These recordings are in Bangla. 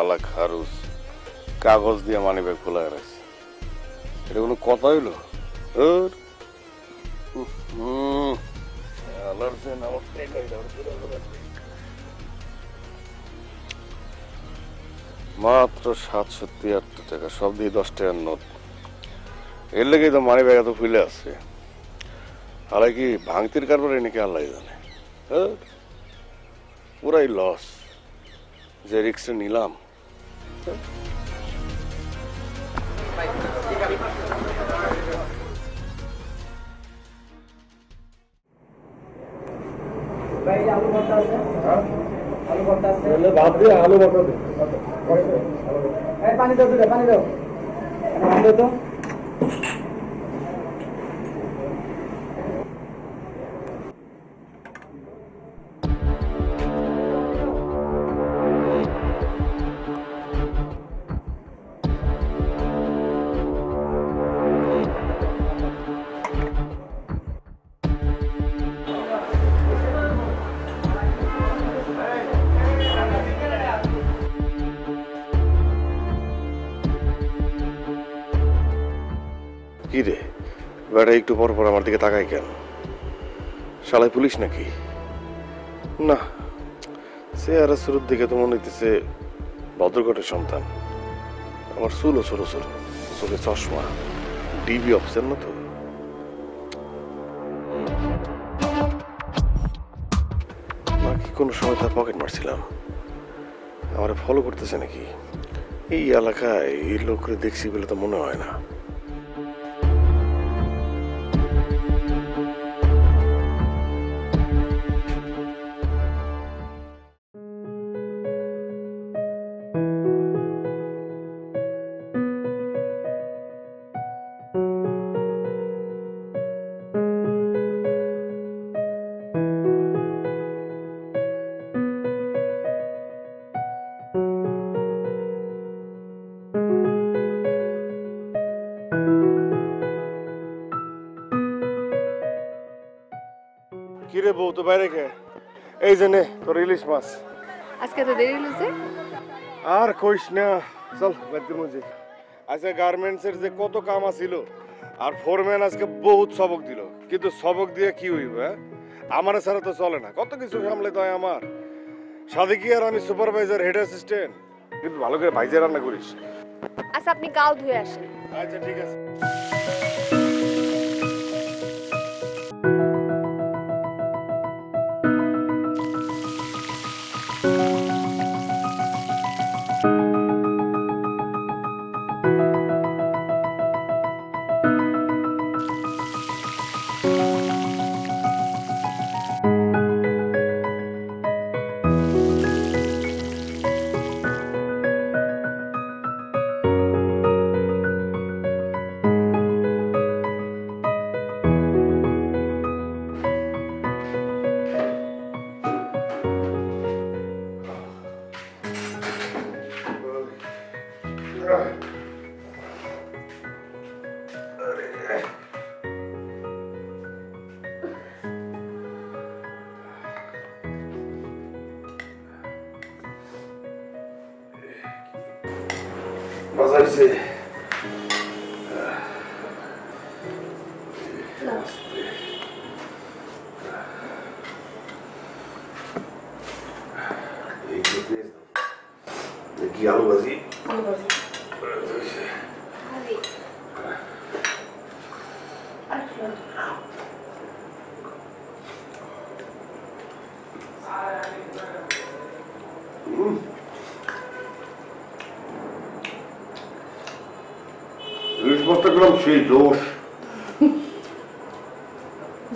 শালা খারুস কাগজ দিয়ে মানি ব্যাগ খোলা রাখছে। এটা কোনো কথা হইলো? মাত্র 773 টাকা, সব দিয়ে 10 টাকার নোট। এর লেগে তো মানি ব্যাগ এত ফুলে আছে। আলাই কি ভাঙতির কারবারে নাকি আল্লাহ জানে। পুরাই লস, যে রিক্সে নিলাম। পানি দাও, পানি দাও, পানি দাও। কি রে বেটা, একটু পর পর আমার দিকে তাকাই কেন? শালাই পুলিশ নাকি? না, চেহারা শুরুর দিকে তো মনে হইতেছে ভদ্রকটের সন্তান। আমার চুলও ছোট ছোট, চোখে চশমা, ডিবি অফিসার না তো? নাকি কোনো সময় তার পকেট মারছিলাম? আমার ফলো করতেছে নাকি? এই এলাকায় এই লোকরে দেখছি বলে তো মনে হয় না। কিরে বউ, তো বাইরে কে? এই যে নে তোর ইলিশ মাছ। আজকে তো দেরি হয়েছে। আর কইস না, চল বাইরে মজি। আজকে গার্মেন্টস এর যে কত কাম আছিল, আর ফোরম্যান আজকে বহুত সবক দিল, কিন্তু সবক দিয়ে কি হইবে? আমার ছাড়া তো চলে না, কত কিছু সামলে তো আমার। সাদিকি আর আমি সুপারভাইজার, হেড অ্যাসিস্ট্যান্ট, কিন্তু ভালো করে ভাইজে রান্না করিস। আচ্ছা আপনি গাও ধুয়ে আসেন। আচ্ছা ঠিক আছে। বাজাইছে কি আলু ভাজি? ইলিশ মাছটা গেলাম সেই জোশ।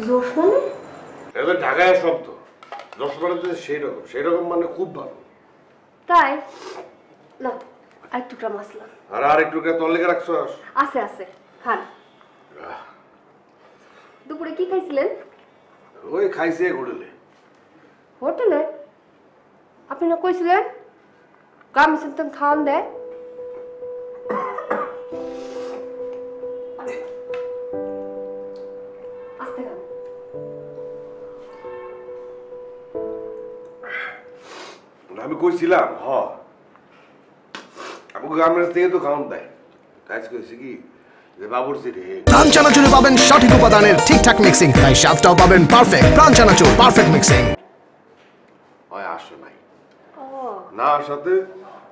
জোশ মানে? এটা ঢাকায় শব্দ, জোশ মানে সেই রকম মানে খুব ভালো। তাই না, আর টুকরা মাছলা আর একটু তোর লেগে রাখছো? আছে আছে, খান। দুপুরে কি খাইছিলেন? ওই খাইছে হোটেলে। হোটেলে? আপনি না কইছিলেন গার্মেন্টস খাওয়ান দেয়? আস্তে খান। আমি কইছিলাম গার্মেন্টস থেকে তো খাওয়ান দেয় কাজ করেছি কি যে বাবুর্চি রে প্রাণ চানাচুরে পাবেন সঠিক উপাদানের ঠিকঠাক মিক্সিং, তাই স্বাদটাও পাবেন পারফেক্ট। প্রাণ চানাচুর পারফেক্ট মিক্সিং। হয় আসে নাই ও না আসাতে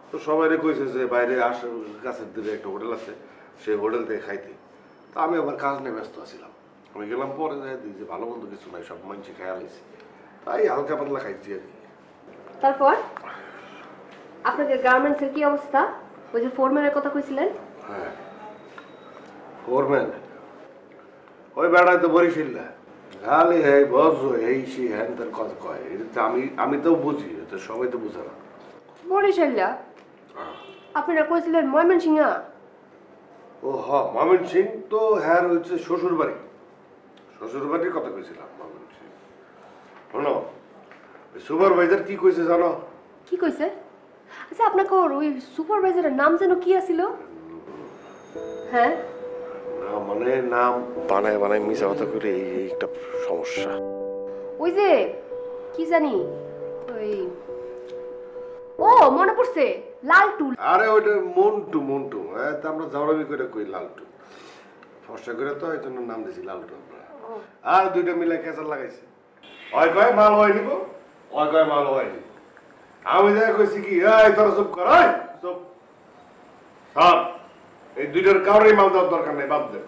তো সবাই কইছে যে বাইরে আসে কাছের দিকে একটা হোটেল আছে সেই হোটেল থেকে খাইতে তা আমি আমার কাজ নিয়ে ব্যস্ত আছিলাম আমি গেলাম পরে যাই দিই যে ভালো মন্দ কিছু নাই সব মানুষ খেয়াল হয়েছে তাই হালকা পাতলা খাইছি আর কি তারপর আপনাদের গার্মেন্টসের কি অবস্থা? ওই যে ফোরম্যানের কথা কইছিলেন। হ্যাঁ ফোরম্যান ওই বেড়ায় তো বরিশাল না খালি এই বস এই সে হ্যান তার কথা কয় এটা তো আমি তো বুঝি তো সবাই তো বুঝে না বরিশাল্লা আপনারা কইছিলেন ময়মনসিংহা। ও হ ময়মন সিং তো হ্যাঁ হচ্ছে শ্বশুর বাড়ির কথা কইছিলাম ময়মন সিং শোনো সুপারভাইজার কি কইছে জানো? কি কইছে? আচ্ছা আপনাকে ওই সুপারভাইজারের নাম যেন কি আছিল? হ্যাঁ না মানে নাম বানায় মিশা কথা করে এই একটা সমস্যা। ওই যে কি জানি ওই ও মনে পড়ছে লালটু। আরে ওইটা মন্টু হ্যাঁ তা আমরা জাওড়ামি করে কই লালটু ফর্সা করে তো এই জন্য নাম দিয়েছি লালটু আমরা আর দুইটা মিলে কেসার লাগাইছে ওই কয় মাল হয়নি গো ওই কয় মাল হয়নি আমি যা কইছি কি এই তোরা চুপ কর এই চুপ সব এই দুইটার কাউরেই মাল দেওয়ার দরকার নেই বাদ দে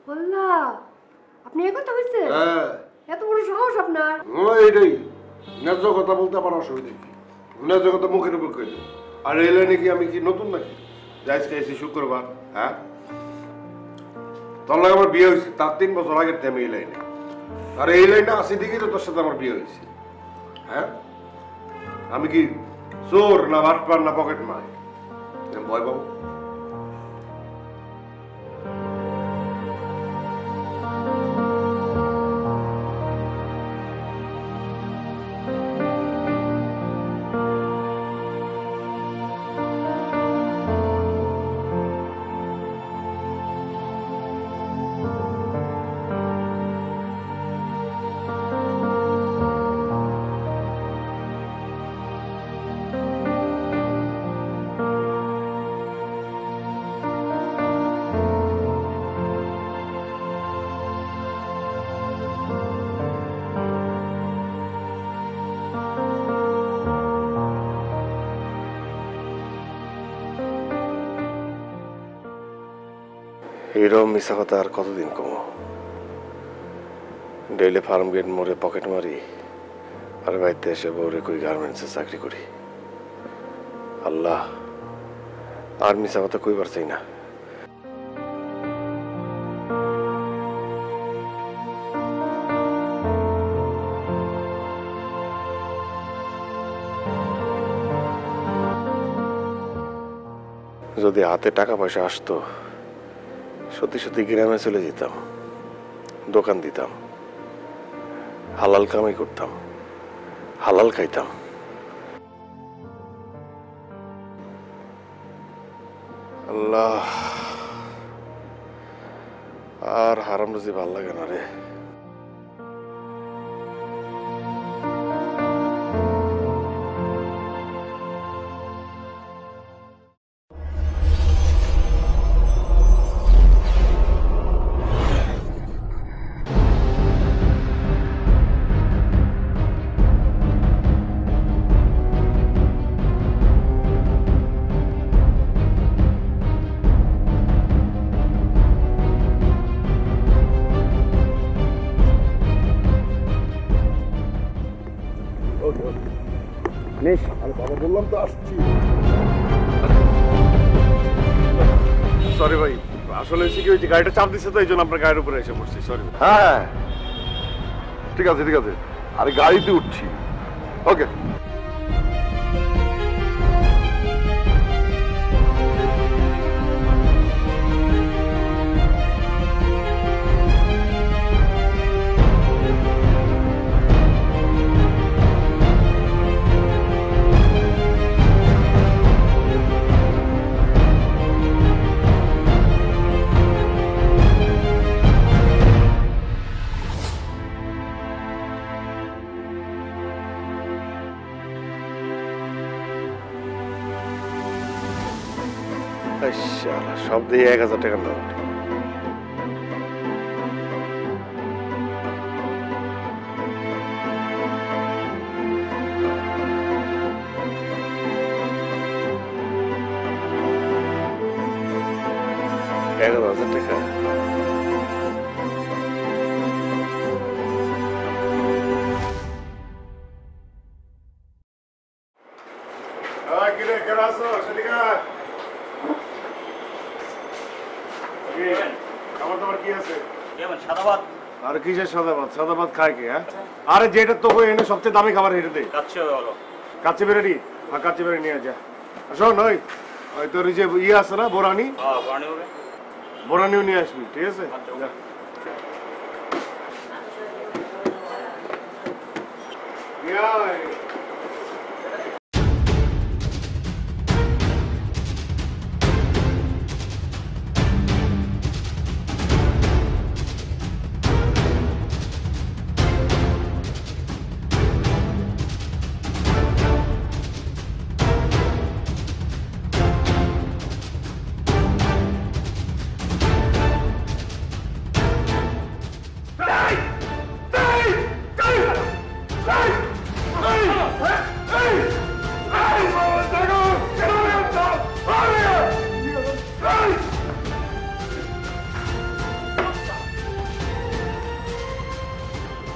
বললা আপনি এই কথা কইছেন? হ্যাঁ এত বড় সাহস আপনার? এইটাই ন্যায্য কথা বলতে আমার অসুবিধা কি ন্যায্য কথা মুখের উপর কইলে আর এই লাইনে কি আমি কি নতুন নাকি যাইছি এসে শুক্রবার হ্যাঁ তোর লাগে আমার বিয়ে হয়েছে তার 3 বছর আগের আমি এই লাইনে আর এই লাইনে আসি দেখি তো তোর সাথে আমার বিয়ে হয়েছে হ্যাঁ আমি কি চোর না বাটপার না পকেট মার ভয় পাবো? এরকম মিশা কথা আর কতদিন কমো? ডেইলি ফার্ম গেট মোড়ে পকেট মারি আর বাড়িতে এসে বউরে কই গার্মেন্টসে চাকরি করি। আল্লাহ আর মিশা কথা কইবার চাই না। যদি হাতে টাকা পয়সা আসতো সত্যি সত্যি গ্রামে চলে যেতাম, দোকান দিতাম, হালাল কামাই করতাম, হালাল খাইতাম। আল্লাহ আর হারাম রুজি ভাল লাগে না রে। বাবা বললাম তো আসছি। সরি ভাই আসলে কি হয়েছে গাড়িটা চাপ দিচ্ছে তো এই জন্য আপনার গাড়ির উপরে এসে পড়ছি সরি। হ্যাঁ ঠিক আছে আরে গাড়িতে উঠছি ওকে। সব দিয়ে 1000 টাকার নোট। টাকা আর কিসের সাদাবাদ? সাদাবাদ খায় কি? হ্যাঁ, আরে যেটা তো এনে সবচেয়ে দামি খাবার হেঁটে দে। কাচ্চি বিরিয়ানি, হ্যাঁ কাচ্চি বিরিয়ানি নিয়ে যা। শোন ওই তোর যে ইয়ে আছে না বোরানি, বোরানিও নিয়ে আসবি, ঠিক আছে? যা।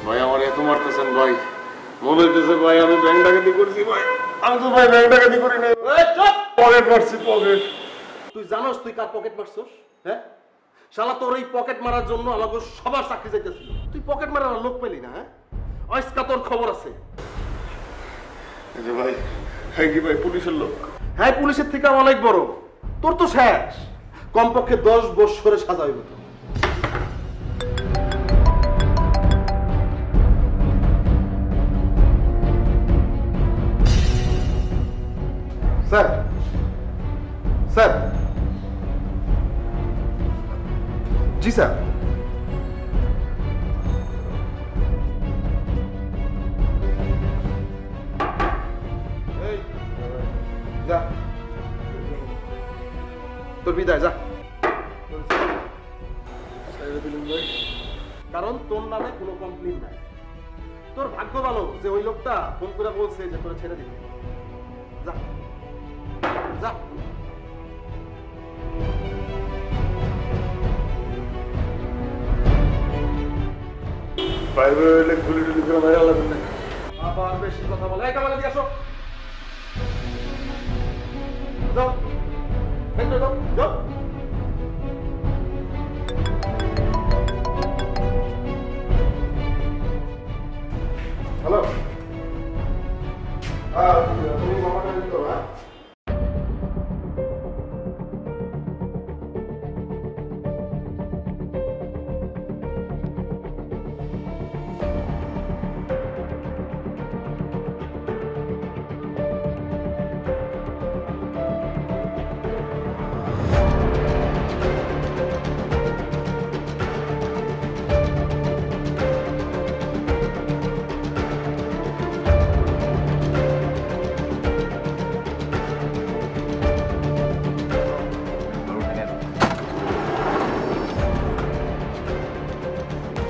ভাই আমার এত মারতেছেন ভাই, মনে হইতেছে ভাই আমি ব্যাংক ডাকাতি করছি ভাই। আমি তো ভাই ব্যাংক ডাকাতি করি নাই, পকেট মারছি পকেট। তুই জানোস তুই কার পকেট মারছস? হ্যাঁ, শালা তোর এই পকেট মারার জন্য আমাকে সবার চাকরি যাইতেছিল। তুই পকেট মারার লোক পেলি না? হ্যাঁ, আজকা তোর খবর আছে। ভাই হ্যাঁ কি ভাই পুলিশের লোক? হ্যাঁ, পুলিশের থেকে অনেক বড়। তোর তো শেষ, কমপক্ষে 10 বছরে সাজা হইব। তো স্যার, স্যার, জি স্যার। যা, তোর বিদায় যা। কারণ তোর নামে কোনো কমপ্লেন নাই। তোর ভাগ্য ভালো যে ওই লোকটা ফোন করে বলছে যে তোরা ছেড়ে দিবি। যা যা। বাইরে হইলে গুলি টুলি করে মারা লাগবে না। আবার বেশি কথা বলে। এই কামালে দিয়ে আসো। যাও, ভেতরে যাও, যাও। হ্যালো, তুমি মামাটা দিতে হবে?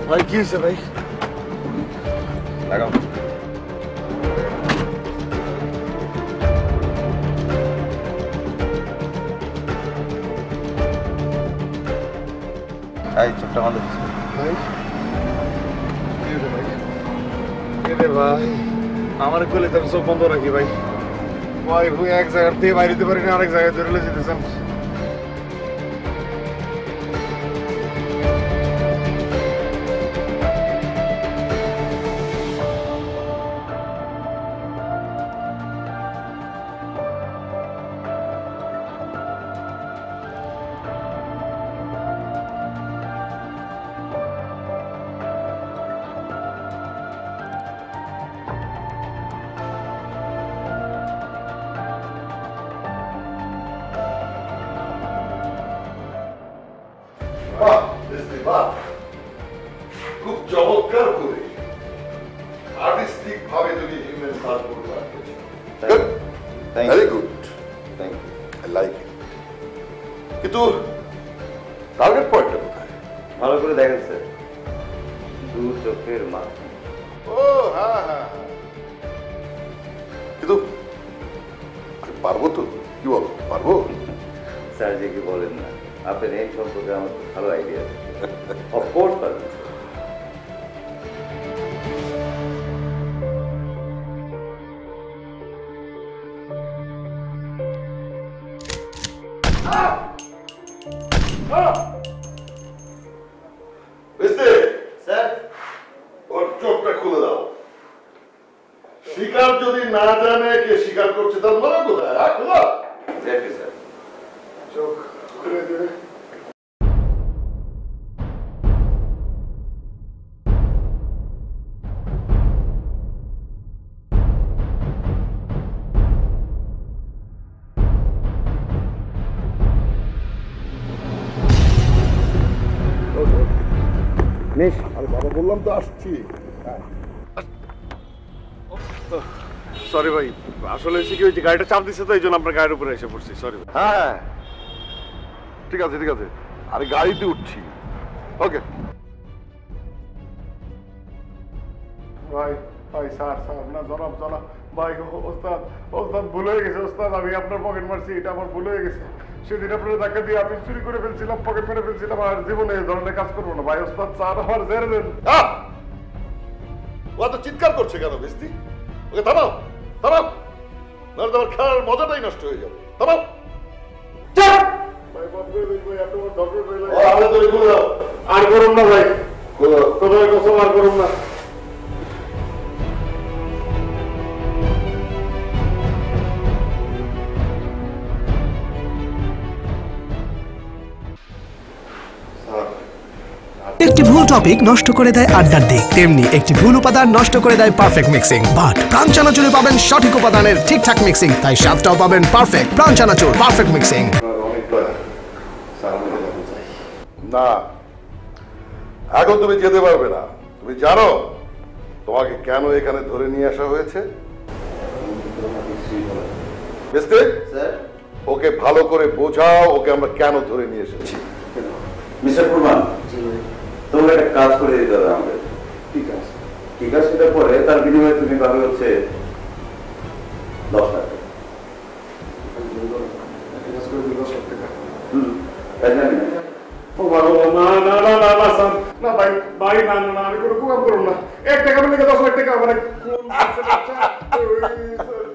ভাই কি হয়েছে ভাই? লাগাও। এই চোখটা বন্ধ দিচ্ছে ভাই রে ভাই, আমার কোলে তো সব বন্ধ রাখি ভাই। ভাই ভুই এক জায়গা থেকে বাইরে দিতে পারি না, আরেক জায়গায় ধরে যেতেছেন। খুব চমৎকার করে আর্টিস্টিক ভাবে যদি হিউম্যান হার্ট করতে পারতেছে। Very good, thank you. I like it. কিন্তু টার্গেট পয়েন্টটা কোথায়? ভালো করে দেখেন স্যার, দু চোখের মা। ও হ্যাঁ হ্যাঁ হ্যাঁ। কিন্তু আমি পারবো তো? কি বল, পারবো? স্যার যে কি বলেন না, আপনার এই সম্পর্কে আমার খুব ভালো আইডিয়া আছে। অফকোর্স পারবেন। বুঝতে স্যার ওর চোখটা খুলে দাও। শিকার যদি না জানে কে শিকার করছে তার মনে কোথায়? খোলা স্যার চোখ খুলে দেবে। আরে বাবা বললাম তো আসছি। সরি ভাই, আসলে হচ্ছে কি ওই যে গাড়িটা চাপ দিচ্ছে তো এই জন্য আপনার গাড়ির উপরে এসে পড়ছি, সরি ভাই। হ্যাঁ ঠিক আছে ঠিক আছে, আরে গাড়িতে উঠছি। ওকে ভাই ভাই স্যার না জনাব ভাই ওস্তাদ ওস্তাদ ভুল হয়ে গেছে ওস্তাদ, আমি আপনার পকেট মারছি, এটা আমার ভুল হয়ে গেছে। সেদিন আপনার ধাক্কা দিয়ে আমি চুরি করে ফেলছিলাম, পকেট মেরে ফেলছিলাম, আর জীবনে এই ধরনের কাজ করবো না ভাই। ওস্তাদ স্যার আমার ছেড়ে দেন। ও তো চিৎকার করছে কেন বেস্তি? ওকে থামাও থামাও, নাহলে তোমার খেলার মজাটাই নষ্ট হয়ে যাবে। থামাও। ভাই বন্ধ করে দিন ভাই, আপনি আমার ধর্মের ভাই ও আগে তো খুলে দাও। আর করুন না ভাই, খুলে দাও। তোমার কসম আর করুন না। একটি ভুল টপিক নষ্ট করে দেয় আড্ডার দিক, তেমনি একটি ভুল উপাদান নষ্ট করে দেয় পারফেক্ট মিক্সিং। বাট প্রাণ চানাচুরে পাবেন সঠিক উপাদানের ঠিকঠাক মিক্সিং, তাই স্বাদটাও পাবেন পারফেক্ট। প্রাণ চানাচুর পারফেক্ট মিক্সিং। না, এখন তুমি যেতে পারবে না। তুমি জানো তোমাকে কেন এখানে ধরে নিয়ে আসা হয়েছে? বেস্তে স্যার ওকে ভালো করে বোঝাও, ওকে আমরা কেন ধরে নিয়ে এসেছি। মিস্টার ফুরমান, তোমরা একটা কাজ করে দিতে হবে আমাদের। ঠিক আছে ঠিক আছে, সেটা পরে তার বিনিময়ে তুমি পাবে হচ্ছে 10 লাখ টাকা। তাই জানি না। ও বাবা, না না না না না স্যার, না ভাই ভাই, না না না, আমি কোনো কুকাম করুন না। 1 টাকা মিলে 10 লাখ টাকা, মানে কোন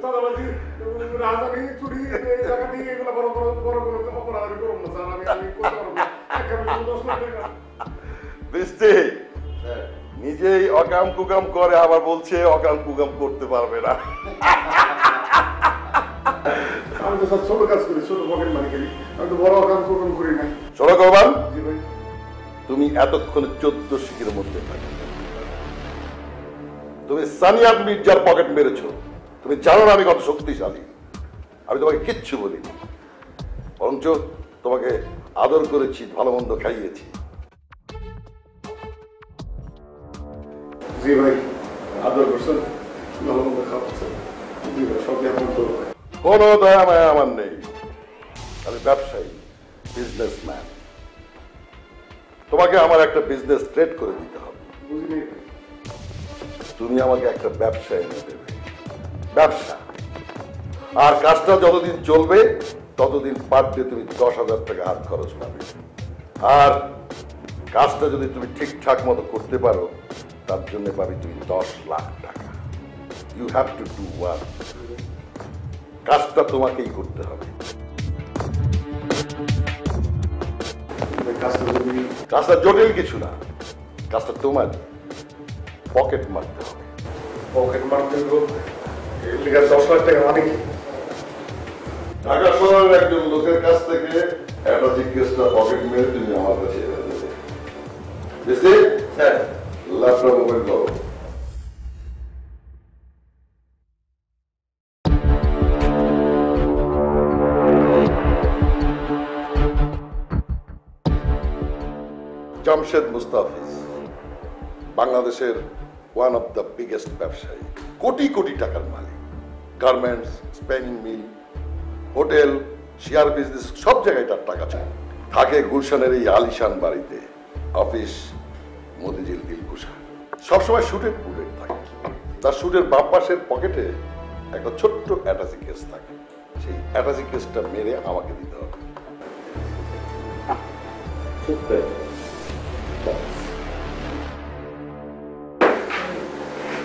চাঁদাবাজি, রাজধানী, চুরি, ডাকাতি, এগুলো বড় বড় বড় কোনো অপরাধ আমি করুন না স্যার। আমি করতে পারবো না। 1 টাকা মিলে 10 লাখ টাকা। বেস্তে নিজেই অকাম কুকাম করে, আবার বলছে অকাম কুকাম করতে পারবে না। আমি তো স্যার ছোট কাজ করি, ছোট পকেট মানি করি, আমি তো বড় কাম কুকাম করি না। শোনো কোরবান, জি ভাই। তুমি এতক্ষণে 14 শিখের মধ্যে থাকো। তুমি সানিয়া মির্জার পকেট মেরেছো। তুমি জানো না আমি কত শক্তিশালী। আমি তোমাকে কিচ্ছু বলিনি, বরঞ্চ তোমাকে আদর করেছি, ভালো মন্দ খাইয়েছি। জি ভাই, আদর করছেন, ভালো মন্দ খাওয়াচ্ছেন। জি ভাই, সবই আপনার তো কোনো দয়া মায়া আমার নেই। আমি ব্যবসায়ী, বিজনেসম্যান। তোমাকে আমার একটা বিজনেস ট্রেড করে দিতে হবে। বুঝিনি। তুমি আমাকে একটা ব্যবসা এনে দেবে, ব্যবসা। আর কাজটা যতদিন চলবে ততদিন পার ডে তুমি 10,000 টাকা হাত খরচ পাবে। আর কাজটা যদি তুমি ঠিকঠাক মতো করতে পারো তার জন্য পাবে তুমি 10 লাখ টাকা। You have to do work. কাজটা তোমাকেই করতে হবে। কাজটা জটিল কিছু না, কাজটা তোমার। পকেট মারতে হবে। পকেট মারতে হবে, এর লিগে 10 লাখ টাকা মানে কি? ঢাকা শহরের একজন লোকের কাছ থেকে একটা জিজ্ঞেসটা পকেট মেরে তুমি আমার কাছে এনে দেবে। বুঝলি? স্যার ল্যাপটপ ওপেন করো। জামশেদ মুস্তাফিজ বাংলাদেশের ওয়ান অফ দ্য বিগেস্ট ব্যবসায়ী, কোটি কোটি টাকার মালিক। Garments, spinning mill, hotel, share business সব জায়গায় তার টাকা চায়। থাকে গুলশানের এই আলিশান বাড়িতে, অফিস মতিঝিল দিলকুশা, সবসময় শুটের বুলেট থাকে। তার শুটের বাম পাশের পকেটে একটা ছোট্ট অ্যাটাচি কেস থাকে। সেই অ্যাটাচি কেসটা মেরে আমাকে দিতে হবে।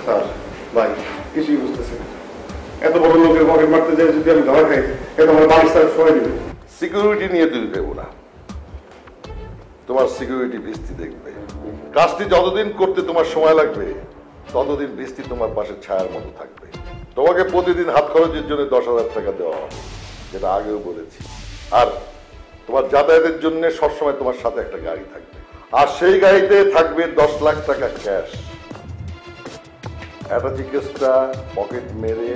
স্যার ভাই কিছুই বুঝতেছি না, এত বড় লোকের পকেট মারতে যায় যদি আমি ধরা খাই, এটা আমার বাড়ির স্যার সবাই দিবে। সিকিউরিটি নিয়ে তুমি ভেবো না, তোমার সিকিউরিটি বৃষ্টি দেখবে। কাজটি যতদিন করতে তোমার সময় লাগবে ততদিন বৃষ্টি তোমার পাশে ছায়ার মতো থাকবে। তোমাকে প্রতিদিন হাত খরচের জন্য 10,000 টাকা দেওয়া হবে, যেটা আগেও বলেছি। আর তোমার যাতায়াতের জন্য সবসময় তোমার সাথে একটা গাড়ি থাকবে, আর সেই গাড়িতে থাকবে 10 লাখ টাকা ক্যাশ। অ্যাটাচি কেসটা পকেট মেরে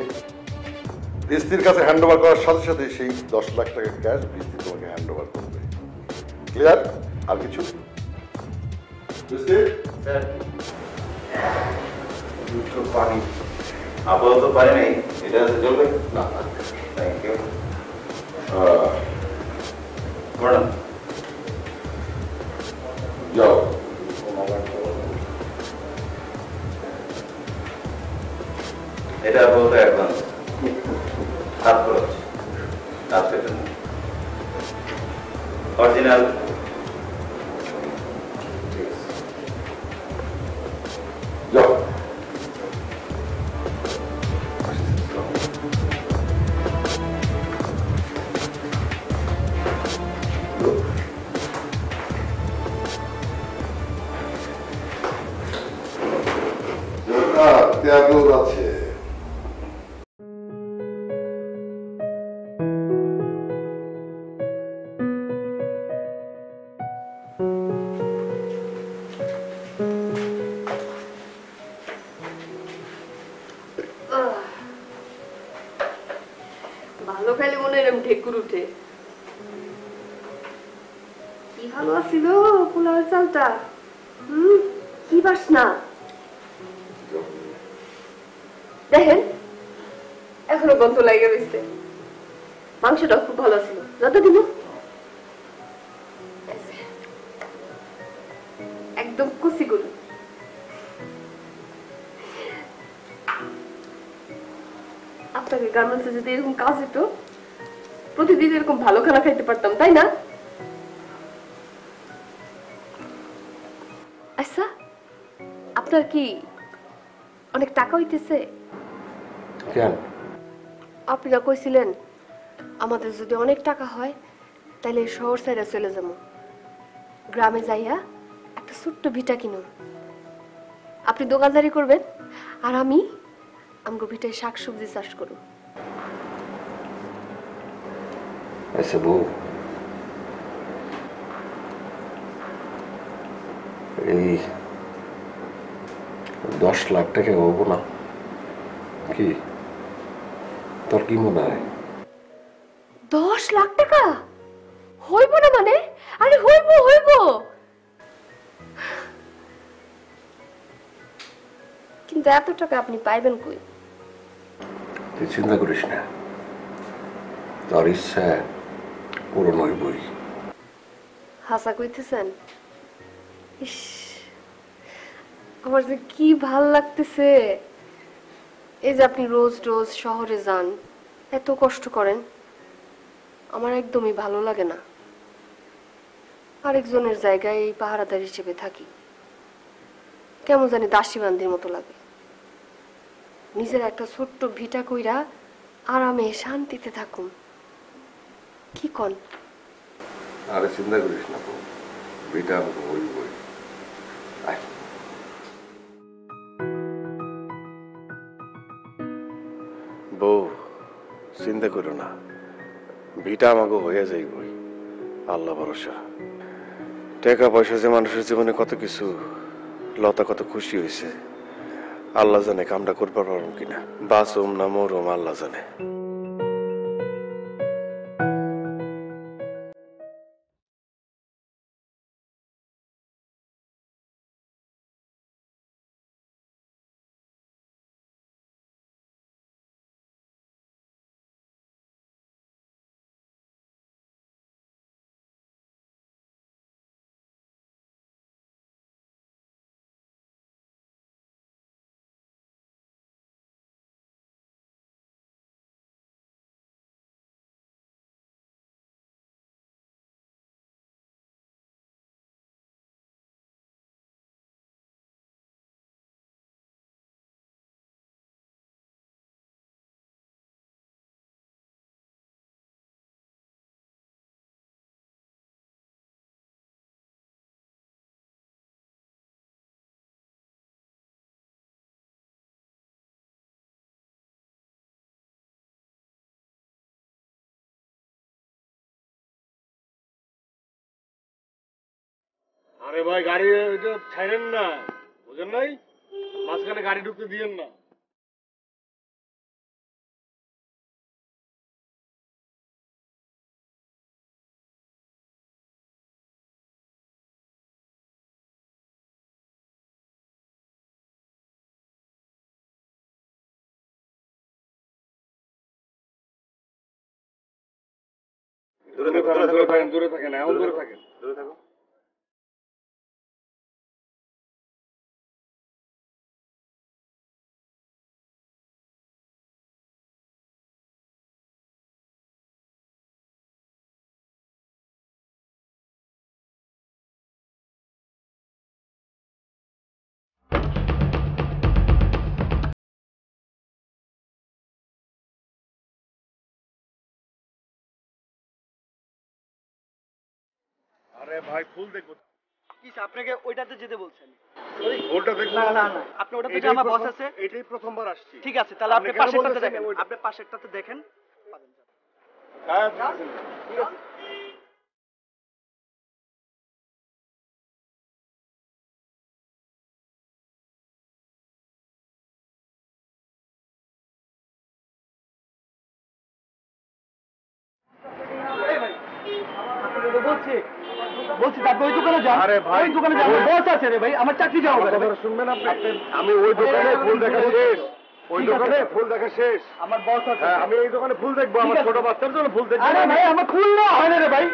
বৃষ্টির কাছে হ্যান্ড ওভার করার সাথে সাথে সেই 10 লাখ টাকা ক্যাশ বৃষ্টি তোমাকে হ্যান্ড ওভার করবে। ক্লিয়ার? আর কিছু বৃষ্টি? স্যার দুটো পানি আপাতত পানি নেই, এটা চলবে না? Thank you madam. যাও। এটা আপাতত অ্যাডভান্স, হাত খরচ আজকের জন্য। অরিজিনাল যাও। ট্যাবলেট আছে। ভালো খাইলে মনে হয় এরকম ঢেকুর উঠে। কি ভালো আছিল পোলাওয়ের চালটা, কি বাসনা। দেখেন এখনো গন্ধ লাগে রয়েছে। মাংসটা খুব ভালো ছিল, যত দিব একদম কুচিগুলো। আপনাকে গার্মেন্টসে যদি এরকম কাজ হতো, প্রতিদিন এরকম ভালো খানা খাইতে পারতাম, তাই না? আচ্ছা, আপনার কি অনেক টাকা হইতেছে? কেন? আপনারা কইছিলেন আমাদের যদি অনেক টাকা হয় তাহলে শহর সাইডে চলে যাবো, গ্রামে যাইয়া একটা ছোট্ট ভিটা কিনুন। আপনি দোকানদারি করবেন আর আমি আমগো ভিটায় শাকসবজি চাষ করব। আচ্ছা বউ, এই 10 লাখ টাকা হবো না কি? তোর কি মনে হয়? 10 লাখ টাকা হইব না মানে? আরে হইব হইব, কিন্তু এত টাকা আপনি পাইবেন কই? তুই চিন্তা করিস না, তোর ইচ্ছা পূরণ হইবই। হাসা কইতেছেন? ইস, আমার যে কি ভাল লাগতেছে। এই যে আপনি রোজ রোজ শহরে যান, এত কষ্ট করেন, আমার একদমই ভালো লাগে না। আরেকজনের জায়গায় এই পাহারাদার হিসেবে থাকি, কেমন জানি দাসী বান্দির মতো লাগে। নিজের একটা ছোট্ট ভিটা কইরা আরামে শান্তিতে থাকুন, কি কন? আরে চিন্তা করিস না বউ, বেটা আমাকে হইবই। আয়। বউ চিন্তা করো না, ভিটা আমাকে হয়ে যাইবই, আল্লাহ ভরসা। টাকা পয়সা যে মানুষের জীবনে কত কিছু, লতা কত খুশি হয়েছে, আল্লাহ জানে কামটা করবার পারম কিনা, বাঁচুম না মরুম আল্লাহ জানে। আরে ভাই গাড়ি এটা ছাইরেন না, বুঝেন নাই? মাঝখানে গাড়ি ঢুকতে দিয়েন না। দূরে থাকেন, এমন দূরে থাকেন। আরে ভাই ফুল দেখবো। কি আপনাকে ওইটাতে যেতে বলছেন? ফুলটা দেখবো। না না না, আপনি ওটাতে যে আমার বস আছে। এটাই প্রথমবার আসছি। ঠিক আছে, তাহলে আপনি পাশেরটাতে দেখেন। আপনি পাশেরটাতে দেখেন। ঠিক আছে। বলছি আপনি ওই দোকানে যান। আরে ভাই, ওই দোকানে যান, বস আছে রে ভাই, আমার চাকরি যাওয়া হবে। শুনবেন আপনি? আমি ওই দোকানে ফুল দেখা শেষ। ওই দোকানে ফুল দেখা শেষ। আমার বস আছে। হ্যাঁ, আমি এই দোকানে ফুল দেখবো। আমার ছোট বাচ্চার জন্য ফুল দেখবো। আরে ভাই, আমার খুল না হয় না রে ভাই।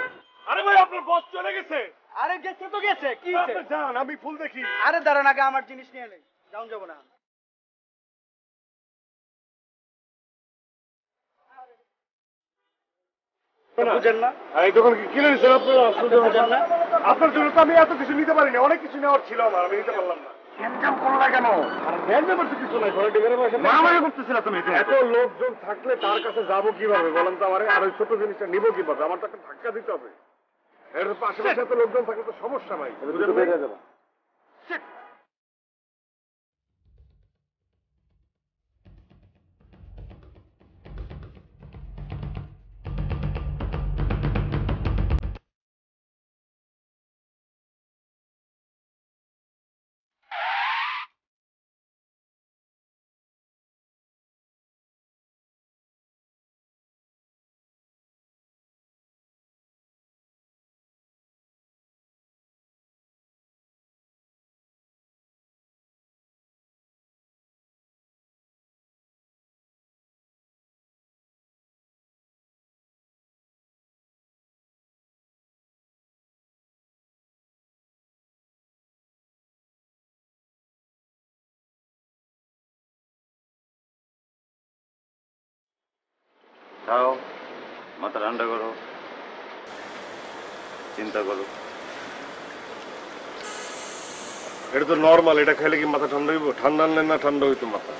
আরে ভাই, আপনার বস চলে গেছে। আরে গেছে তো গেছে, কি হইছে? আপনি যান, আমি ফুল দেখি। আরে দাঁড়ান, আগে আমার জিনিস নিয়ে নেই। যাও যাব না। বুঝেন না? এই দোকান কি কিনে নিছেন আপনারা? বুঝেন না? আপনার জন্য তো আমি এত কিছু নিতে পারিনি। অনেক কিছু নেওয়ার ছিল আমার, আমি নিতে পারলাম না। ক্যান্সাল করো না কেন? আর ব্যাংক ব্যাপার তো কিছু নাই, ঘরে ডেকে বসে মারামারি করতেছিল তুমি। এত লোকজন থাকলে তার কাছে যাবো কিভাবে বলেন তো? আমারে আর ওই ছোট জিনিসটা নিবো কিভাবে? আমার তো একটা ধাক্কা দিতে হবে। এর পাশাপাশি এত লোকজন থাকলে তো সমস্যা নাই। বেড়ে যাবো। খাও, মাথা ঠান্ডা করো, চিন্তা করো। এটা তো নর্মাল। এটা খেলে কি মাথা ঠান্ডা হইব? ঠান্ডা আনলে না ঠান্ডা হইতো মাথা।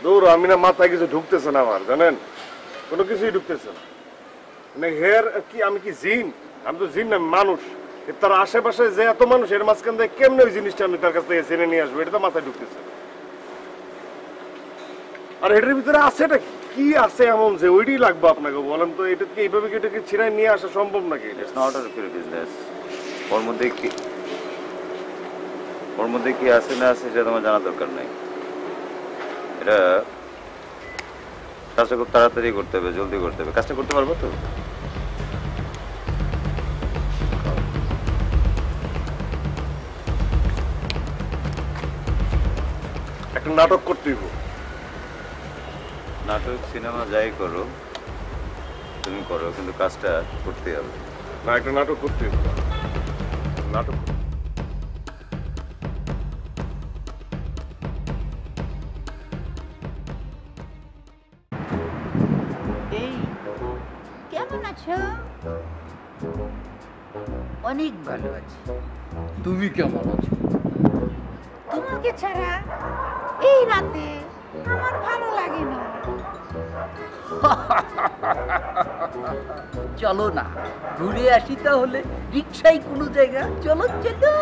দৌড়, আমি না মাথায় কিছু ঢুকতেছে না আমার, জানেন? কোনো কিছুই ঢুকতেছে না। মানে হেয়ার কি, আমি কি জিন? আমি তো জিন না, মানুষ। তার আশেপাশে যে এত মানুষ, এর মাঝখান থেকে কেমনে ওই জিনিসটা আমি তার কাছ থেকে জেনে নিয়ে আসবো? এটা তো মাথায় ঢুকতেছে। আর এটার ভিতরে আছে এটা কি আছে এমন যে ওইটাই লাগবে আপনাকে? বলেন তো, এটা কি এইভাবে কি এটাকে ছিঁড়াই নিয়ে আসা সম্ভব নাকি? It's not a repeat business. ওর মধ্যে কি আছে না আছে সেটা তোমার জানা দরকার নাই। এটা কাজটা খুব তাড়াতাড়ি করতে হবে, জলদি করতে হবে। কাজটা করতে পারবো তো? একটা নাটক করতে হইব। নাটক, সিনেমা যাই করো তুমি করো, কিন্তু কাজটা করতেই হবে। না, একটা নাটক করতে হইব। নাটক এই কেমন আছো? অনেক ভালো আছি। তুমি কেমন আছো? তোমাকে ছাড়া এই রাতে আমার ভালো লাগে না। চলো না, ঘুরে আসি তাহলে। রিক্সায় কোনো জায়গা, চলো চলো।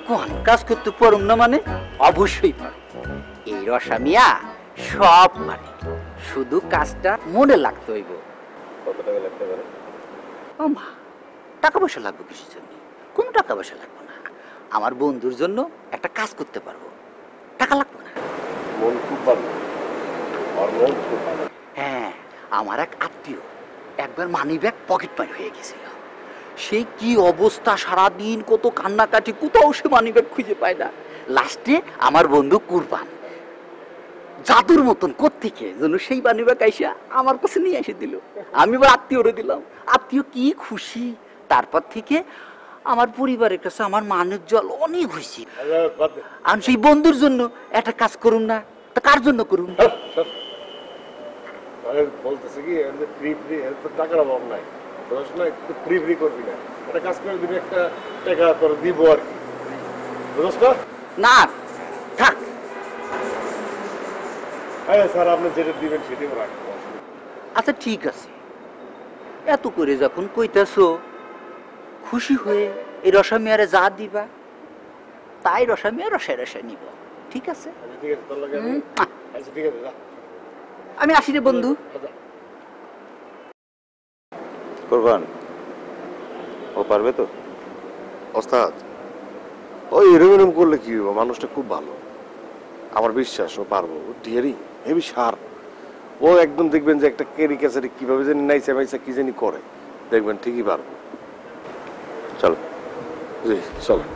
কোন কাজ করতে পারুম না মানে? অবশ্যই পারো। এই রসা মিয়া সব পারে, শুধু কাজটা মনে লাগতে হইব। কত টাকা লাগতে পারে? ও মা, টাকা পয়সা লাগবে কিসের জন্য? কোনো টাকা পয়সা লাগবে না। আমার বন্ধুর জন্য একটা কাজ করতে পারবো, টাকা লাগবে না। মন খুব ভালো, আর মন খুব ভালো। হ্যাঁ, আমার এক আত্মীয় একবার মানি ব্যাগ পকেট মারি হয়ে গেছিল। সেই কি অবস্থা, সারাদিন কত কান্নাকাটি, কোথাও সে মানি ব্যাগ খুঁজে পায় না। লাস্টে আমার বন্ধু কুরবান জাদুর মতন কোত্থেকে যেন সেই মানি ব্যাগ আইসা আমার কাছে নিয়ে এসে দিল। আমি এবার আত্মীয়রে দিলাম, আত্মীয় কি খুশি। তারপর থেকে আমার পরিবারের কাছে আমার মানের জল অনেক হয়েছে। আমি সেই বন্ধুর জন্য একটা কাজ করুন না, তা কার জন্য করুন? বলতেছে কি ফ্রি ফ্রি, তো টাকার অভাব নাই, ফ্রি ফ্রি করবি না, একটা কাজ করে দিবি, একটা টাকা তোর দিব আর কি, বুঝছ না? না থাক। হ্যাঁ স্যার, আপনি যেটা দিবেন সেটাই রাখবো। আচ্ছা ঠিক আছে, এত করে যখন কইতাছো, খুশি হয়ে এই রসা মিয়ারে যা দিবা তাই রসা মিয়া রসায় রসায় নিব। ঠিক আছে? ঠিক আছে, তোর লাগে আচ্ছা ঠিক আছে, যা। আমি আসি রে বন্ধু। কোরবান, ও পারবে তো? ওস্তাদ, ওই এরম এরম করলে কি হইব? মানুষটা খুব ভালো, আমার বিশ্বাস ও পারবো। ও ঢেরি হেভি সার। ও একদম দেখবেন যে একটা কেরি ক্যাসারি কিভাবে জানি নাইসা মাইসা কি জানি করে, দেখবেন ঠিকই পারবো। চলো। জি চলো।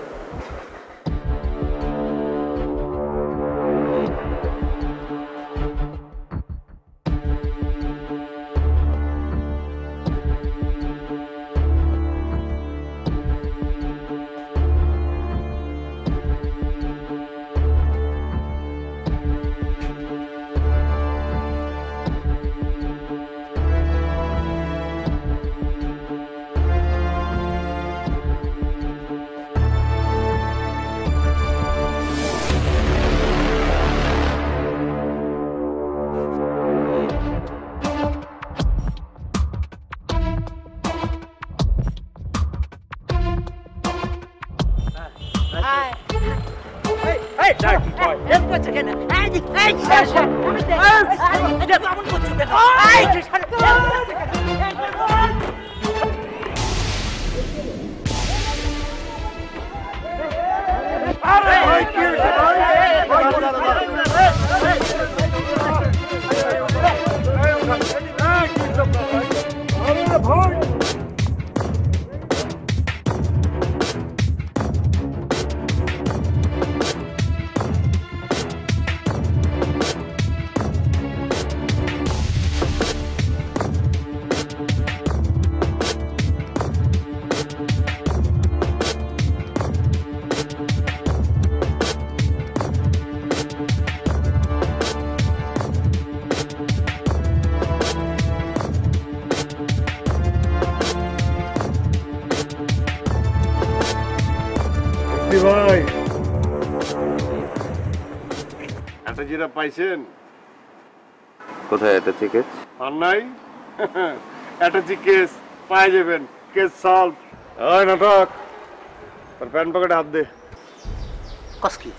ভাই, একটা যেটা পাইছেন কোথায় এটা থেকে? আর নাই একটা জি কেস পাই যাবেন, কেস সলভ। ওই নাটক, তোর প্যান্ট পকেটে হাত দে। কসকি?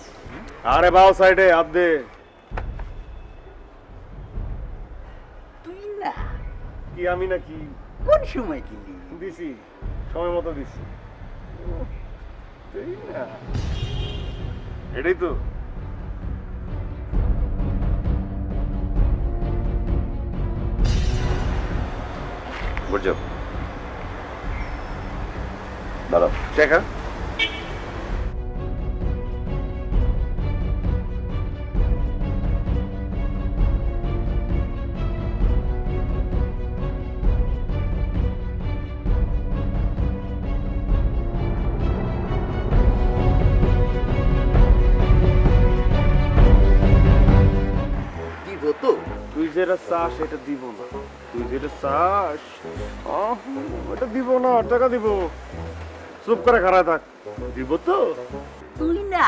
আরে বাও সাইডে হাত দে। তুই না? কি আমি নাকি? কোন সময় দিলি? দিছি, সময় মতো দিছি। এটাই তো। বুঝছো? দাঁড়াও। দেখা তুই যেটা চাস এটা দিব না, তুই যেটা চাস ওটা দিব না, টাকা দিব। চুপ করে খারাপ থাক, দিব তো। তুই না?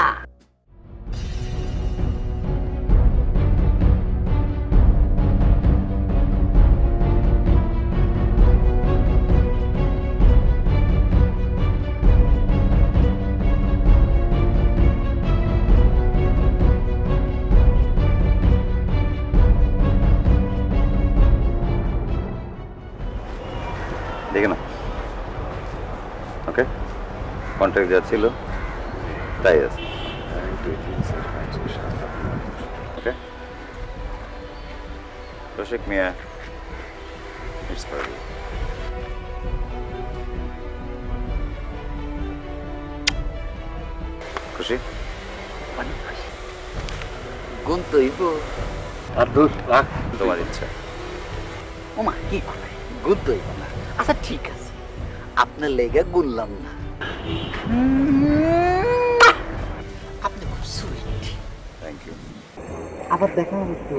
কন্ট্রাক্ট যা ছিল তাই আছে। ওকে, রশিক মিয়া, it's for you. খুশি? অনেক খুশি। গুণ তৈব আর দূর রাখ। তোমার ইচ্ছা। ওমা কি করে গুণ তৈব না? আচ্ছা ঠিক আছে, আপনার লেগে গুনলাম না। আপনি খুব সুইট। Thank you. আবার দেখা হবে তো।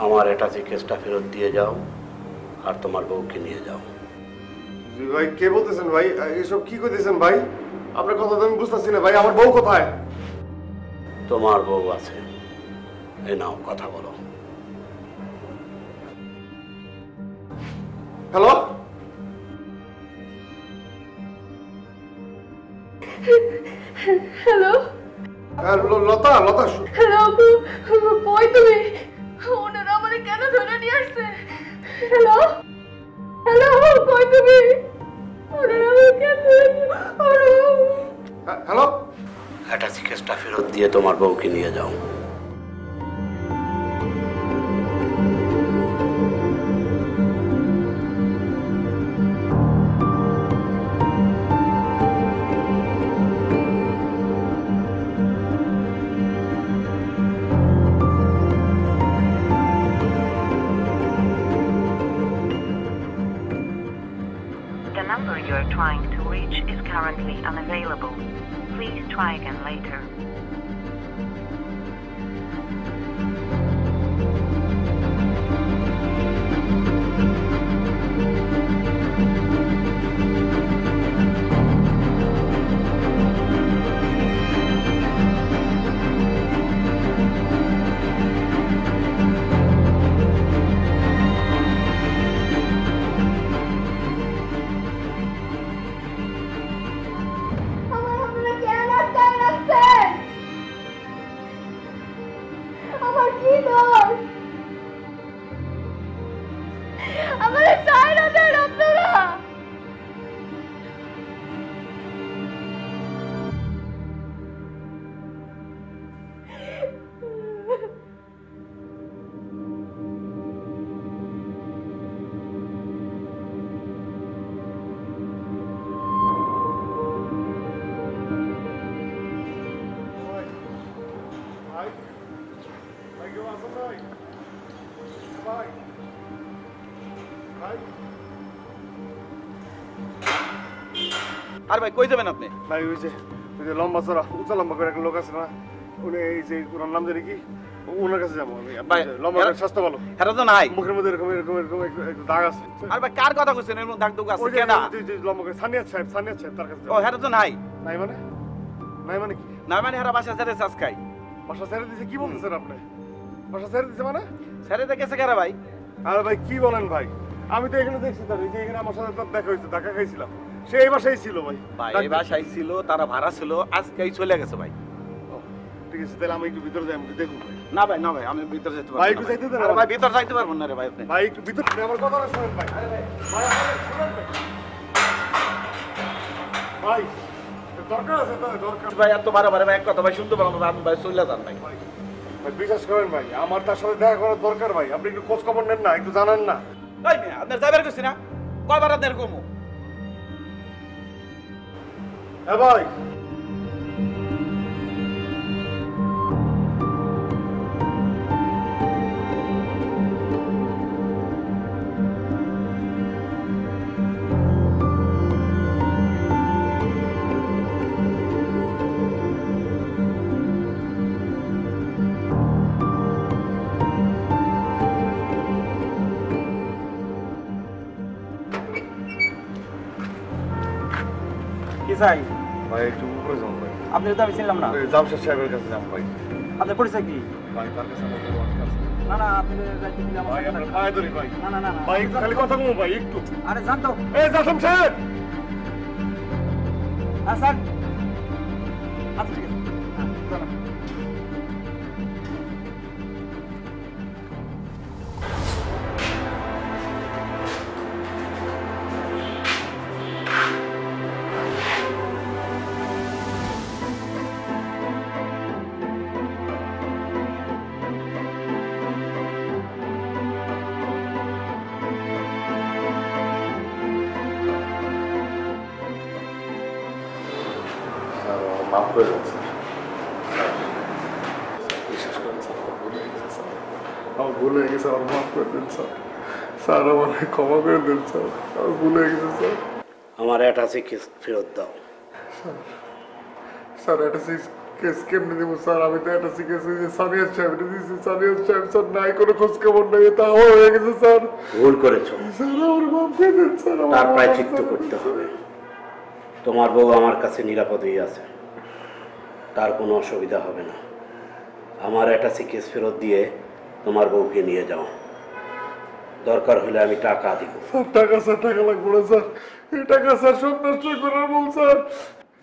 আমার অ্যাটাচি কেসটা ফেরত দিয়ে যাও আর তোমার বউকে নিয়ে যাও। জি ভাই, কে বলতেছেন ভাই? এসব কি কইতেছেন ভাই? আপনার কথা তো আমি বুঝতেছি না ভাই। আমার বউ কোথায়? তোমার বউ আছে, এই নাও কথা বলো। হ্যালো, হ্যালো লতা, লতা হ্যালো, কই তুমি? ওনারা আমারে কেন ধরে নিয়ে আসছে? হ্যালো হ্যালো, কই তুমি? ওনারা আমারে কেন ধরে নিয়ে? হ্যালো, অ্যাটাচি কেসটা ফেরত দিয়ে তোমার বউকে নিয়ে যাও। The number you are trying to reach is currently unavailable. Please try again later. আর ভাই কই যাবেন আপনি? ভাই ওই যে ওই যে লম্বা চড়া উঁচা লম্বা করে একটা লোক আছে না, উনি এই যে ওনার নাম জানি কি, ওনার কাছে যাবো আমি। ভাই, লম্বা করে স্বাস্থ্য ভালো, হেরা তো নাই। মুখের মধ্যে এরকম এরকম এরকম একটু দাগ আছে। আর ভাই কার কথা কইছেন এর মধ্যে দাগ দুগ আছে ওই যে কেডা? লম্বা করে সানিয়া সাহেব তার কাছে ও হেরা তো নাই। নাই মানে? নাই মানে কি? না মানে হেরা বাসা ছেড়ে চাষ খাই। বাসা ছেড়ে দিছে? কি বলতেছেন আপনি? বাসা ছেড়ে দিছে মানে? ছেড়ে দেখেছে কারা ভাই? আরে ভাই কি বলেন ভাই, আমি তো এখানে দেখছি তার, এই যে এখানে আমার সাথে তার দেখা হয়েছে, ধাক্কা খাইছিলাম, সে এই বাসায় ছিল ভাই। ভাই এই বাসায় ছিল, তারা ভাড়া ছিল, আজকেই চলে গেছে ভাই। ঠিক আছে, তাহলে আমি একটু ভিতরে যাই, আমি দেখুন ভাই। না ভাই, না ভাই, আমি ভিতরে যেতে পারবো ভাই না একটু যাইতে দেন। আরে ভাই ভিতরে যাইতে পারবো না রে ভাই আপনি। ভাই একটু ভিতরে, আমার কথাটা শুনেন ভাই। আরে ভাই, ভাই শুনেন ভাই। ভাই দরকার আছে, তাই দরকার। ভাই এত বারে ভাই এক কথা ভাই শুনতে পারবো না, আপনি ভাই চলে যান ভাই। ভাই বিশ্বাস করেন ভাই, আমার তার সাথে দেখা করার দরকার ভাই, আপনি একটু খোঁজ খবর নেন না, একটু জানান না। ভাই মেয়ে আপনার যাইবার কইছি না, কয়বার আপনার কমু? হ্যাঁ ভাই, কি চাই? ভাই একটু উপরে যান ভাই। আপনি তো আমি চিনলাম না। জামশেদ সাহেবের কাছে যান ভাই। আপনার পরিচয় কি? ভাই তার কাছে আমার বড় অনেক আছে। না না, আপনি যাইতে দিলে আমার ভাই সাথে আপনার থাকবেন। পায়ে ধরি ভাই। না না না না। ভাই একটু খালি কথা বলবো ভাই, একটু। আরে জান তো। এই জাসম সাহেব, হ্যাঁ স্যার। আচ্ছা ঠিক আছে। হ্যাঁ চলো। মাফ করে দেন স্যার। বিশ্বাস করেন স্যার, আমার ভুল হয়ে গেছে, আমার মাফ করে দেন স্যার। স্যার আমার ক্ষমা করে দেন স্যার, আমার ভুল হয়ে গেছে স্যার। আমার অ্যাটাচি কেস ফেরত দাও। স্যার অ্যাটাচি কেস কেমনি দেবো স্যার? আমি তো অ্যাটাচি কেস সানিয়া সাহেব দিয়েছি, সানিয়া সাহেব স্যার নাই, কোনো খোঁজ খবর নেই, তাও হয়ে গেছে স্যার। ভুল করেছো, স্যার আমার মাফ করে দেন স্যার। তার প্রায়শ্চিত্ত করতে হবে। তোমার বউ আমার কাছে নিরাপদেই আছে, তার কোনো অসুবিধা হবে না। আমার অ্যাটাচি কেস ফেরত দিয়ে তোমার বউকে নিয়ে যাও, দরকার হলে আমি টাকা দিব। স্যার টাকা, স্যার টাকা লাগবে না স্যার, এই টাকা স্যার সব নষ্ট করার বল স্যার।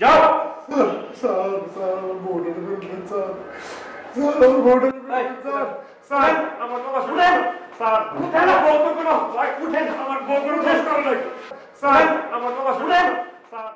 যাও স্যার, স্যার স্যার আমার বউটা ফেরত স্যার, স্যার আমার বউটা ফেরত স্যার। স্যার আমার কথা শুনেন স্যার, উঠেন বউ তো কোনো ভাই, উঠেন, আমার বউ কোনো দোষ করে নাই স্যার, আমার কথা শুনেন স্যার।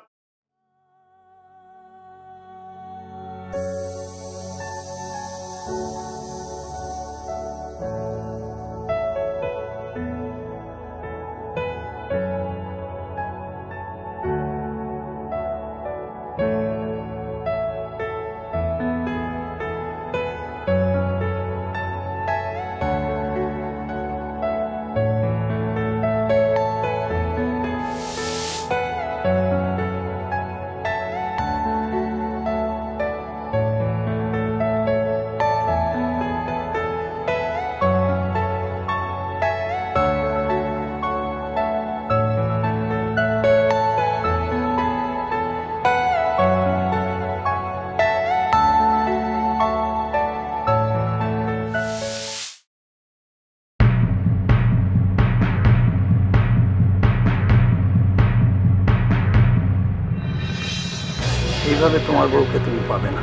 এইভাবে তোমার বউকে তুমি পাবে না।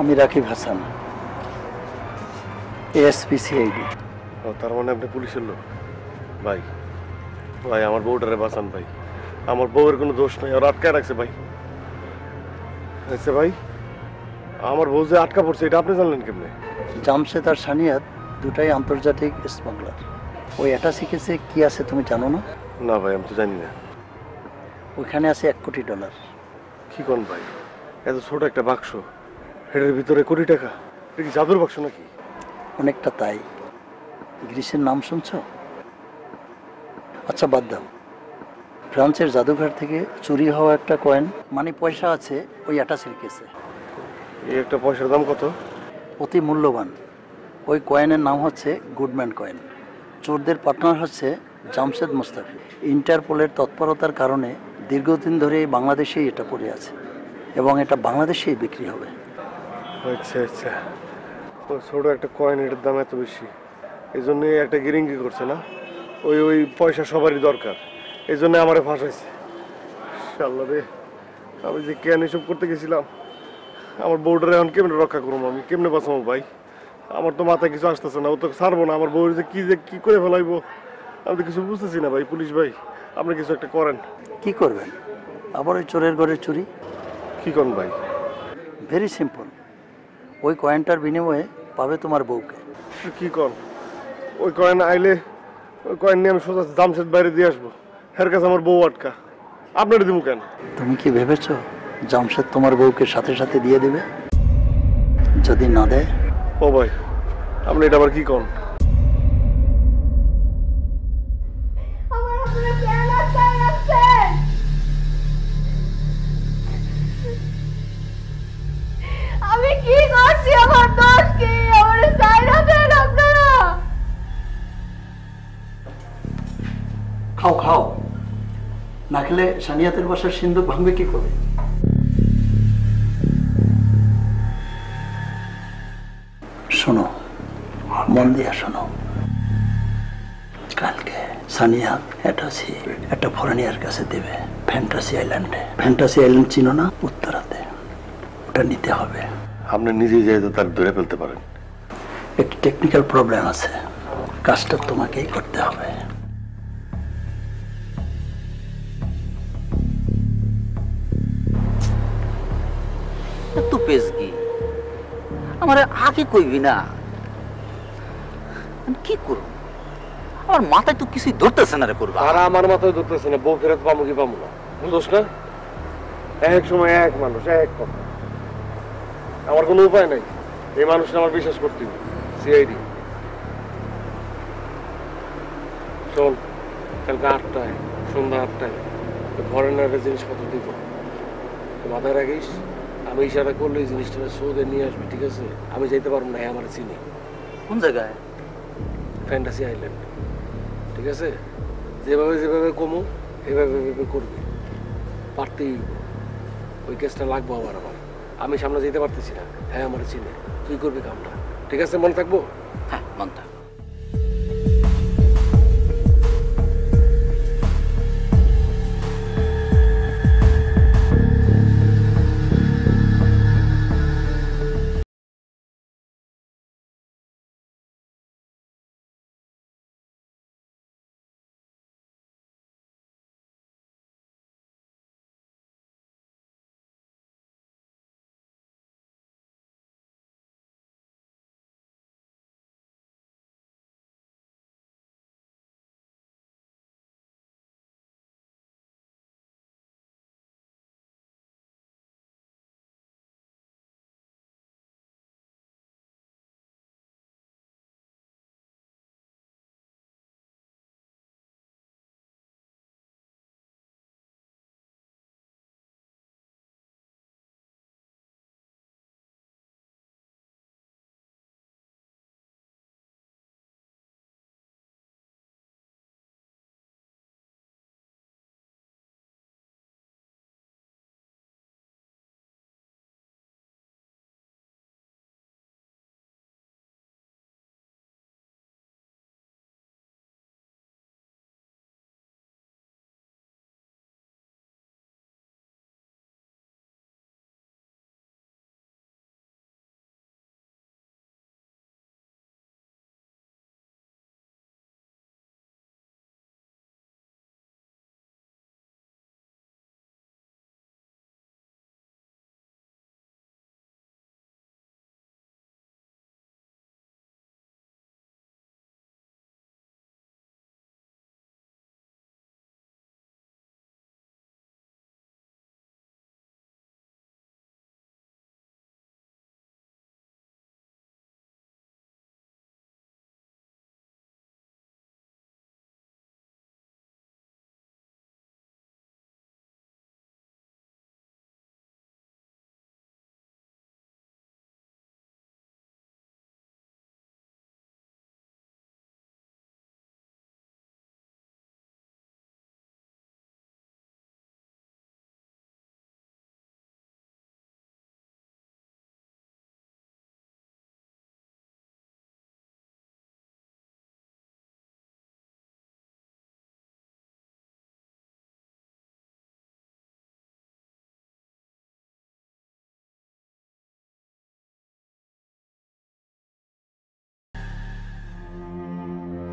আমি রাকিব হাসান, এএসপি সিআইডি। ও তার মানে আপনি পুলিশের লোক? ভাই ভাই আমার বউটারে বাঁচান ভাই, আমার বউয়ের কোনো দোষ নাই, ওরা আটকায় রাখছে ভাই। আচ্ছা ভাই, আমার বউ যে আটকা পড়ছে এটা আপনি জানলেন কেমনে? জামশেদ আর সানিয়াত দুটাই আন্তর্জাতিক স্মাগলার। ওই অ্যাটাচি কেসে কি আছে তুমি জানো না? না ভাই, আমি তো জানি না। ওইখানে আছে $1 কোটি। কি কোন ভাই, এত ছোট একটা বাক্স, এটার ভিতরে কোটি টাকা? এটা কি জাদুর বাক্স নাকি? অনেকটা তাই। গ্রিসের নাম শুনছো? আচ্ছা বাদ দাও, ফ্রান্সের জাদুঘর থেকে চুরি হওয়া একটা কয়েন মানে পয়সা আছে ওই অ্যাটাচির কেসে। এই একটা পয়সার দাম কত? অতি মূল্যবান। ওই কয়েনের নাম হচ্ছে গুডম্যান কয়েন। চোরদের পার্টনার হচ্ছে জামশেদ মুস্তাফি। ইন্টারপোলের তৎপরতার কারণে দীর্ঘদিন ধরে বাংলাদেশেই এটা পড়ে আছে এবং এটা বাংলাদেশেই বিক্রি হবে। আচ্ছা আচ্ছা, ও ছোট একটা কয়েন, এটার দাম এত বেশি, এই জন্যই একটা গিরিঙ্গি করছে না? ওই ওই পয়সা সবারই দরকার, এই জন্য আমারে ফাঁসাইছে। শাল্লা রে, আমি যে কেন এসব করতে গেছিলাম, আমার বউটারে এখন কেমনে রক্ষা করবো, আমি কেমনে বাঁচাবো ভাই? আমার তো মাথায় কিছু আসতেছে না, ও তো ছাড়বো না। আমার বউর যে কি করে ফেলাইবো আমি তো কিছু বুঝতেছি না ভাই। পুলিশ ভাই, আপনি কিছু একটা করেন। কি করবেন? আবার ওই চোরের ঘরে চুরি? কি করেন ভাই? ভেরি সিম্পল, ওই কয়েনটার বিনিময়ে পাবে তোমার বউকে। কি করেন? ওই কয়েন আইলে ওই কয়েন নিয়ে আমি সোজা জামশেদ বাইরে দিয়ে আসবো, এর কাছে আমার বউ আটকা, আপনার দিব কেন? তুমি কি ভেবেছো জামশেদ তোমার বউকে সাথে সাথে দিয়ে দেবে? যদি না দেয়? ও ভাই, আপনি এটা আবার কি করেন? আমি কি করছি? আমার দোষ কি? আমার সাইরা দেন আপনারা। খাও খাও, না খেলে সানিয়াতের বাসার সিন্দুক ভাঙবে কি করে? শোনো, মন দিয়ে শোনো, কালকে সানিয়া অ্যাটাচি একটা ফরেনিয়ার কাছে দেবে ফ্যান্টাসি আইল্যান্ডে। ফ্যান্টাসি আইল্যান্ড চিনো না? উত্তরাতে। ওটা নিতে হবে। আপনি নিজেই যাই তো তার ধরে ফেলতে পারেন। একটু টেকনিক্যাল প্রবলেম আছে, কাজটা তোমাকেই করতে হবে। এত পেজকি আমার আগে কইবি না? আমি কি করব? আমার মাথায় তো কিছুই ধরতেছে না রে করবা। আর আমার মাথায় ধরতেছে না, বউ ফেরত পাবো কি পাবো না, বুঝোস না? এক সময় এক মানুষ, এক কথা। আমার কোনো উপায় নাই, এই মানুষটা আমার বিশ্বাস করতে হবে। সিআইডি শোন, কালকে 8টায়, সন্ধ্যা 8টায় ফরেনারের জিনিসপত্র দিব, মাথায় রাখিস। আমি ইশারা করলে এই জিনিসটা সৌদে নিয়ে আসবি, ঠিক আছে? আমি যাইতে পারবো না, আমার চিনি। কোন জায়গায়? ফ্যান্টাসি আইল্যান্ড, ঠিক আছে? যেভাবে যেভাবে কমো এভাবে এভাবে করবি, পারতেই ওই কেসটা লাগবো আবার। আমি সামনে যেতে পারতেছি না, হ্যাঁ আমার চিনি। তুই করবি কামটা, ঠিক আছে? মনে থাকবো? হ্যাঁ, মনে থাকবো।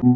কি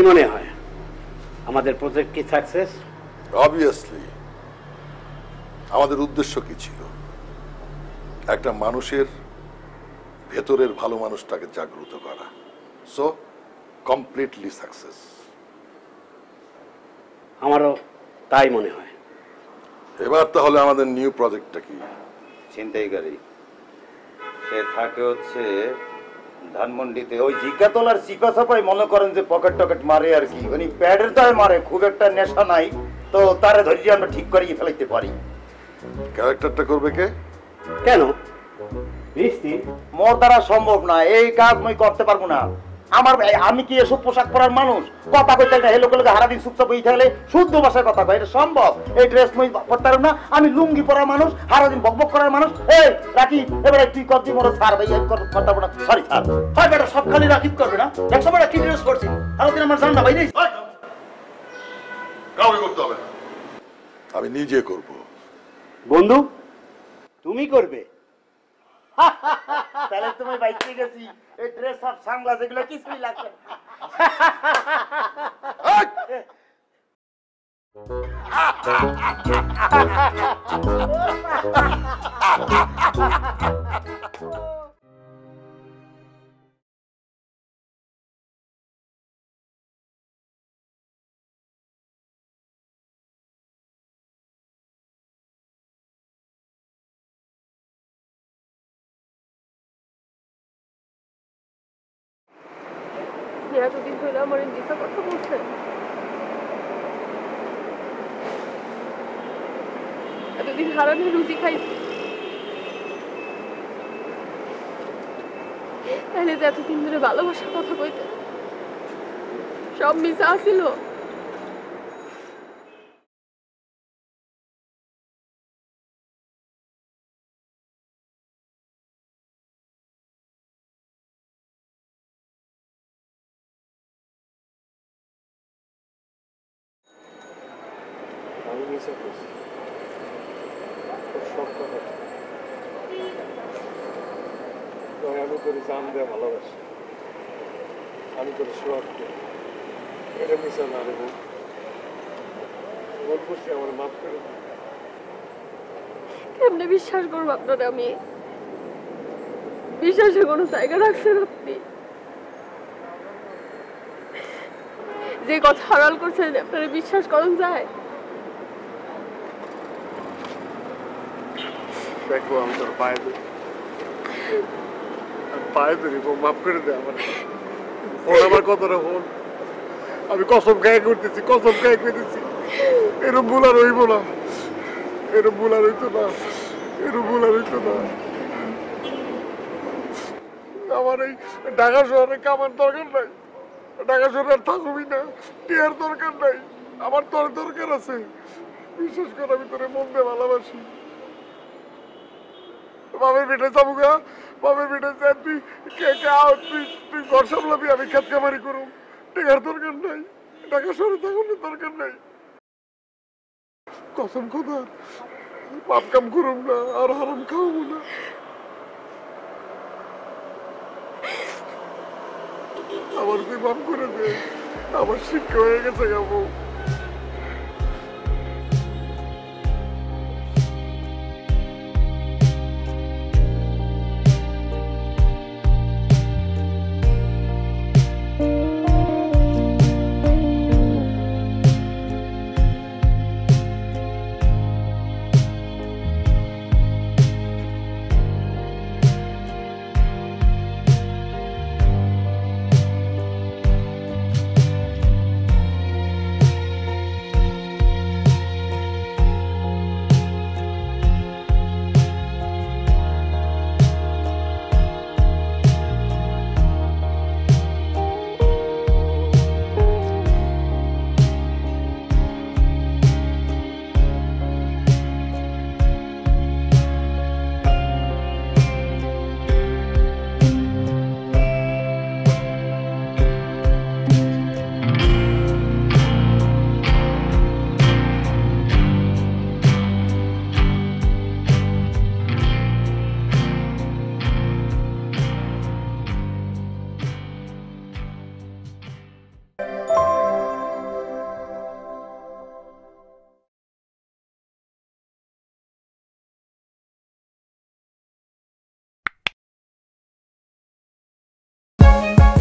মনে হয় আমাদের প্রজেক্ট কি সাকসেস? অবভিয়াসলি। আমাদের উদ্দেশ্য কি ছিল? একটা মানুষের ভেতরের ভালো মানুষটাকে জাগ্রত করা। So completely success. আমারও তাই মনে হয়। এবার তাহলে আমাদের নিউ প্রজেক্টটা কি? ছিনতাইকারী। সে থাকে হচ্ছে ধানমন্ডিতে ওই জিজ্ঞাতলার চিপা চাপাই মনে করেন যে পকেট টকেট মারে আর কি, মানে প্যাডের দায় মারে, খুব একটা নেশা নাই তো তারে ধরিয়ে আমরা ঠিক করিয়ে ফেলাইতে পারি। ক্যারেক্টারটা করবে কে? কেন মোর দ্বারা সম্ভব না, এই কাজ মই করতে পারবো না। আমি কি এসব পোশাক পরার মানুষ? কথা কইতে একটা হেলো কলে হারাদিন চুপচাপ হয়ে থাকলে শুদ্ধ ভাষায় কথা কয়, এটা সম্ভব? এই ড্রেস মই পরতে পারবো না। আমি লুঙ্গি পরার মানুষ, হারাদিন বকবক করার মানুষ। এই রাখি, এবারে তুই কর, মোর স্যার ভাই করতে পারবো না, সরি স্যার। হয় বেটা, সব খালি রাখিব করবে না। একশো বেটা কি ড্রেস করছি, হারাদিন আমার জান না ভাই নেই। কাউকে করতে হবে না, আমি নিজে করব। বন্ধু তুমি করবে? তাহলে তুমি বাইকে গেছি, এই ড্রেস সব সাংলাস এগুলো কিছুই লাগবে না। এতদিন ধরে আমার দিশা কথা বলছেন, এতদিন হারানোর রুটি খাইছি, তাহলে যে এতদিন ধরে ভালোবাসার কথা কইতে সব মিশা আসিল। আমি মিশে করছি সব কথা। আমি করি জান দেয়া ভালোবাসি, আমি করি সোয়াদ দেয়া, এটা মিশা না রে বউ। ভুল করছি, আমার মাফ করে দাও। কেমনে বিশ্বাস করবো আপনারা? আমি বিশ্বাসে কোনো জায়গা রাখছেন আপনি? যে কথা হারাল করছেন আপনারা বিশ্বাস করেন যায়? দেখো আমি তোর পায়ে ধরি, পায়ে ধরি, মাফ করে দে আমার। আমার কথাটা বল, আমি কসম গায়ে করতেছি, কসম গায়ে করতেছি। এরম ভুল আর হইব না, এরম ভুল আর হইতো না, এরম ভুল আর হইতো না। আমার এই ঢাকা শহরে কামার দরকার নাই, ঢাকা শহরে আর থাকবি না, টিয়ার দরকার নাই, আমার তোর দরকার আছে। বিশ্বাস কর, আমি তোরে মন দিয়ে ভালোবাসি। বাবার বেটে যাবো গা, বাবার বেটে যা, তুই তুই ঘর সামলাবি, আমি খেত কামারি করুম। টেকার দরকার নাই, ঢাকা শহরে থাকুন দরকার নাই। কসম খোদা, পাপ কাম করুম না, আর হারাম খাওয়াবো না। আমার তুই মাফ করে দে, আমার শিক্ষা হয়ে গেছে গাবো।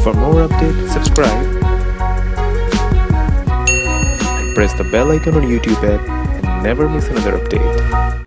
For more updates, subscribe and press the bell icon on YouTube app and never miss another update.